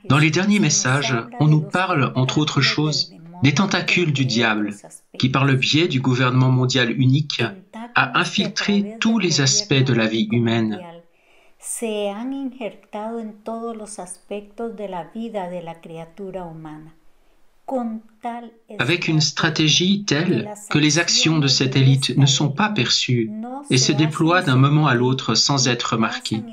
Dans les derniers messages, on nous parle, entre autres choses, des tentacules du diable, qui par le biais du gouvernement mondial unique a infiltré tous les aspects de la vie humaine. Se han injertado en todos los aspectos de la vida de la criatura humana. Avec une stratégie telle que les actions de cette élite ne sont pas perçues et se déploient d'un moment à l'autre sans être remarquées.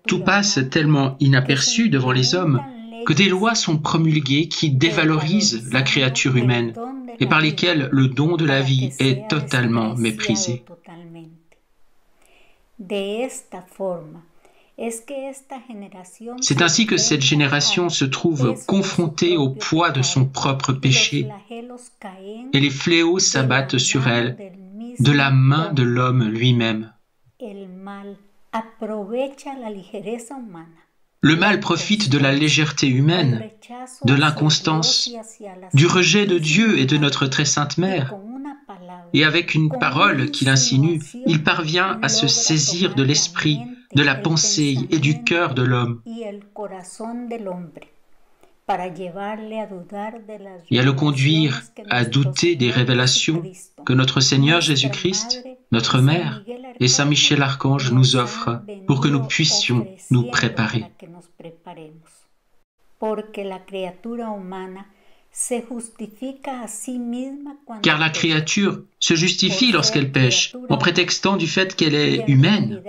Tout passe tellement inaperçu devant les hommes que des lois sont promulguées qui dévalorisent la créature humaine et par lesquelles le don de la vie est totalement méprisé. C'est ainsi que cette génération se trouve confrontée au poids de son propre péché et les fléaux s'abattent sur elle de la main de l'homme lui-même. Le mal profite de la légèreté humaine, de l'inconstance, du rejet de Dieu et de notre très sainte mère. Et avec une parole qu'il insinue, il parvient à se saisir de l'esprit, de la pensée et du cœur de l'homme, et à le conduire à douter des révélations que notre Seigneur Jésus-Christ, notre Mère et Saint Michel Archange nous offrent pour que nous puissions nous préparer. Car la créature se justifie lorsqu'elle pêche, en prétextant du fait qu'elle est humaine.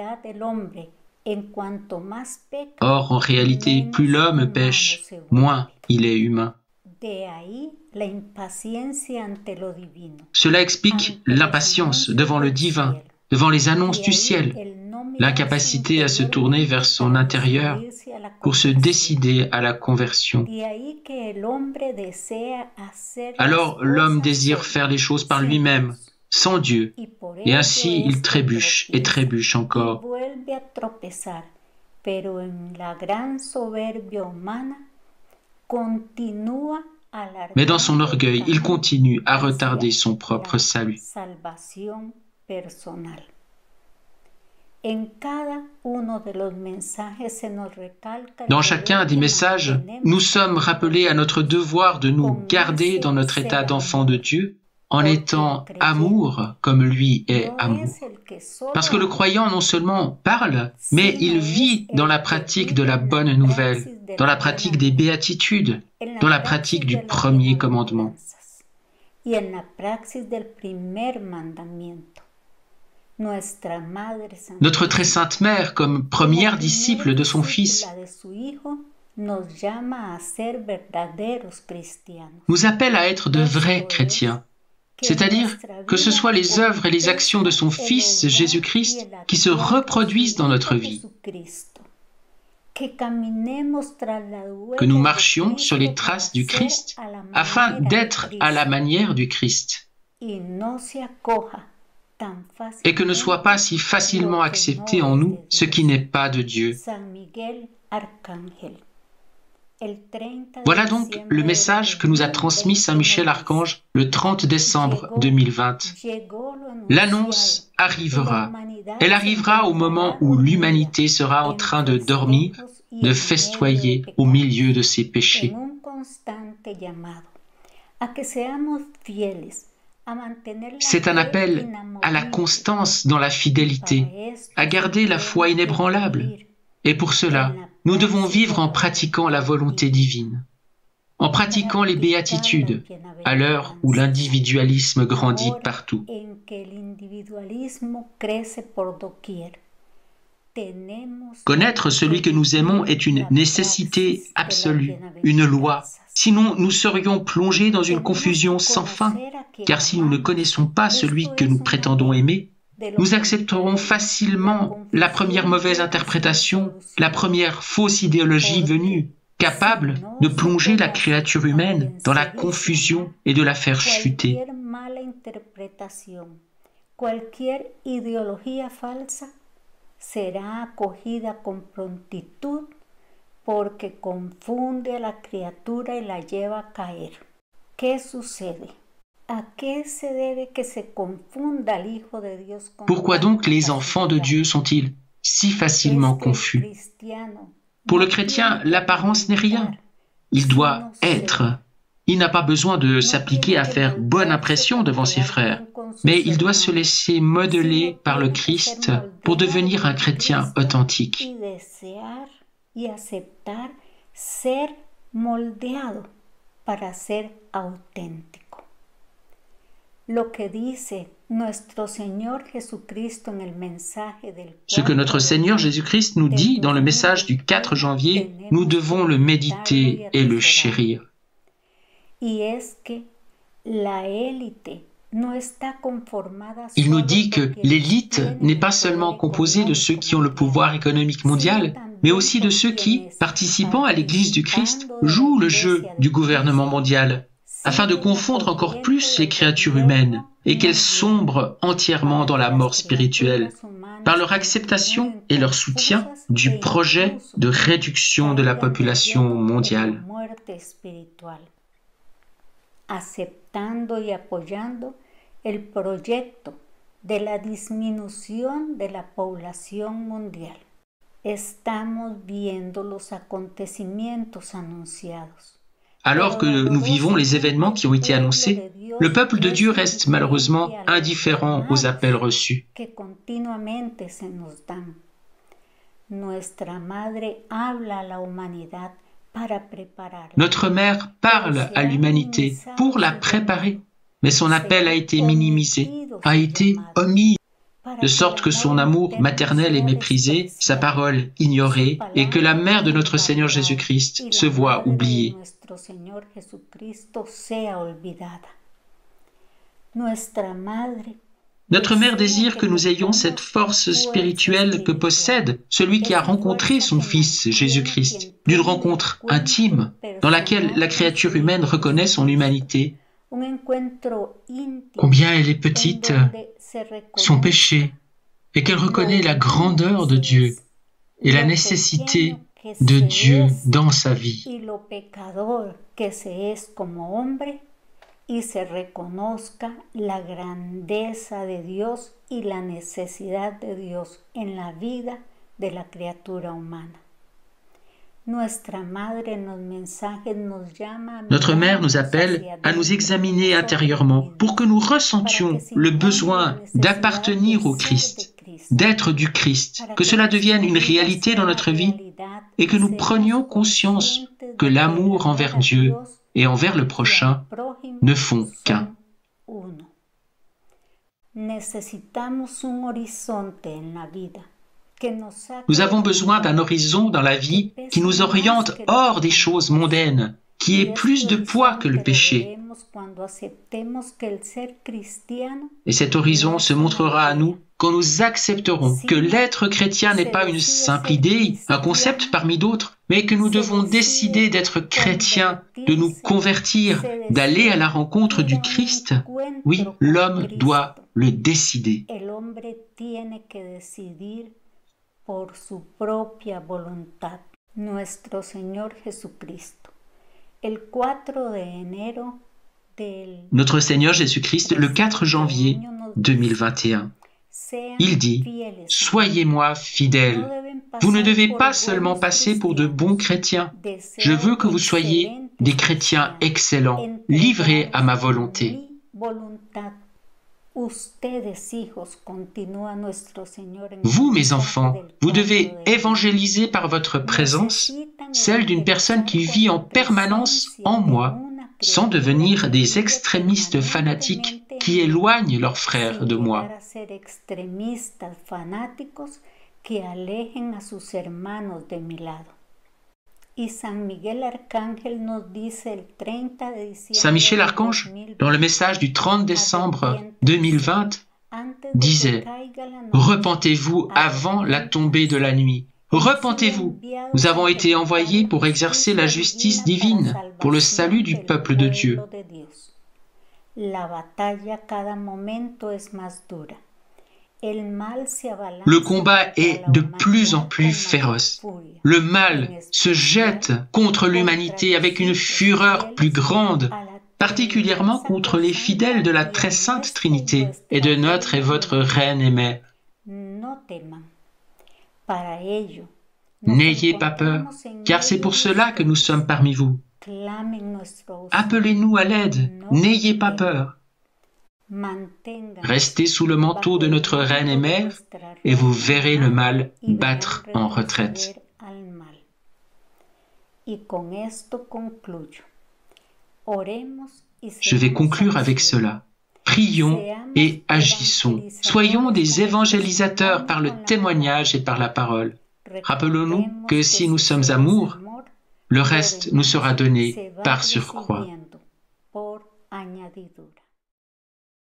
Or, en réalité, plus l'homme pêche, moins il est humain. Cela explique l'impatience devant le divin, devant les annonces du ciel, l'incapacité à se tourner vers son intérieur pour se décider à la conversion. Alors l'homme désire faire les choses par lui-même, sans Dieu, et ainsi il trébuche et trébuche encore. Mais dans son orgueil, il continue à retarder son propre salut. Dans chacun des messages, nous sommes rappelés à notre devoir de nous garder dans notre état d'enfant de Dieu, en étant amour comme lui est amour. Parce que le croyant non seulement parle, mais il vit dans la pratique de la bonne nouvelle, dans la pratique des béatitudes, dans la pratique du premier commandement. Notre très sainte mère, comme première disciple de son Fils, nous appelle à être de vrais chrétiens, c'est-à-dire que ce soit les œuvres et les actions de son Fils Jésus-Christ qui se reproduisent dans notre vie, que nous marchions sur les traces du Christ afin d'être à la manière du Christ, et que ne soit pas si facilement accepté en nous ce qui n'est pas de Dieu. Voilà donc le message que nous a transmis Saint Michel Archange le 30 décembre 2020. L'annonce arrivera. Elle arrivera au moment où l'humanité sera en train de dormir, de festoyer au milieu de ses péchés. C'est un appel à la constance dans la fidélité, à garder la foi inébranlable. Et pour cela, nous devons vivre en pratiquant la volonté divine, en pratiquant les béatitudes, à l'heure où l'individualisme grandit partout. Connaître celui que nous aimons est une nécessité absolue, une loi. Sinon, nous serions plongés dans une confusion sans fin, car si nous ne connaissons pas celui que nous prétendons aimer, nous accepterons facilement la première mauvaise interprétation, la première fausse idéologie venue, capable de plonger la créature humaine dans la confusion et de la faire chuter. Será acogida con prontitud porque confunde a la criatura y la lleva a caer. ¿Qué sucede? Pourquoi donc les enfants de Dieu sont-ils si facilement confus? Pour le chrétien, l'apparence n'est rien. Il doit être. Il n'a pas besoin de s'appliquer à faire bonne impression devant ses frères, mais il doit se laisser modeler par le Christ pour devenir un chrétien authentique. Ce que notre Seigneur Jésus-Christ nous dit dans le message du 4 janvier, nous devons le méditer et le chérir. Il nous dit que l'élite n'est pas seulement composée de ceux qui ont le pouvoir économique mondial, mais aussi de ceux qui, participant à l'Église du Christ, jouent le jeu du gouvernement mondial, afin de confondre encore plus les créatures humaines et qu'elles sombrent entièrement dans la mort spirituelle, par leur acceptation et leur soutien du projet de réduction de la population mondiale. Aceptando y apoyando el proyecto de la disminución de la población mundial. Estamos viendo los acontecimientos anunciados. Alors que nous vivons les événements qui ont été annoncés, le peuple de Dieu reste malheureusement indifférent aux appels reçus. Nuestra madre habla a la humanidad. Notre mère parle à l'humanité pour la préparer, mais son appel a été minimisé, a été omis, de sorte que son amour maternel est méprisé, sa parole ignorée, et que la mère de notre Seigneur Jésus-Christ se voit oubliée. Notre mère désire que nous ayons cette force spirituelle que possède celui qui a rencontré son Fils Jésus-Christ, d'une rencontre intime dans laquelle la créature humaine reconnaît son humanité. Combien elle est petite, son péché, et qu'elle reconnaît la grandeur de Dieu et la nécessité de Dieu dans sa vie. Y se reconozca la grandeza de Dios y la necesidad de Dios en la vida de la criatura humana. Notre mère nous appelle à nous examiner intérieurement pour que nous ressentions le besoin d'appartenir au Christ, d'être du Christ, que cela devienne une réalité dans notre vie et que nous prenions conscience que l'amour envers Dieu et envers le prochain ne font qu'un. Nous avons besoin d'un horizon dans la vie qui nous oriente hors des choses mondaines, qui ait plus de poids que le péché. Et cet horizon se montrera à nous quand nous accepterons que l'être chrétien n'est pas une simple idée, un concept parmi d'autres, mais que nous devons décider d'être chrétiens, de nous convertir, d'aller à la rencontre du Christ. Oui, l'homme doit le décider. Nuestro Señor Jesucristo. El 4 de enero Notre Seigneur Jésus-Christ, le 4 janvier 2021. Il dit « Soyez-moi fidèles. Vous ne devez pas seulement passer pour de bons chrétiens. Je veux que vous soyez des chrétiens excellents, livrés à ma volonté. » Vous, mes enfants, vous devez évangéliser par votre présence celle d'une personne qui vit en permanence en moi, sans devenir des extrémistes fanatiques qui éloignent leurs frères de moi. Saint Michel Archange, dans le message du 30 décembre 2020, disait « Repentez-vous avant la tombée de la nuit. Repentez-vous. Nous avons été envoyés pour exercer la justice divine, pour le salut du peuple de Dieu. » Le combat est de plus en plus féroce. Le mal se jette contre l'humanité avec une fureur plus grande particulièrement contre les fidèles de la très sainte Trinité et de notre et votre Reine et Mère. N'ayez pas peur, car c'est pour cela que nous sommes parmi vous. Appelez-nous à l'aide, n'ayez pas peur. Restez sous le manteau de notre Reine et Mère, et vous verrez le mal battre en retraite. Je vais conclure avec cela. Prions et agissons. Soyons des évangélisateurs par le témoignage et par la parole. Rappelons-nous que si nous sommes amour, le reste nous sera donné par surcroît.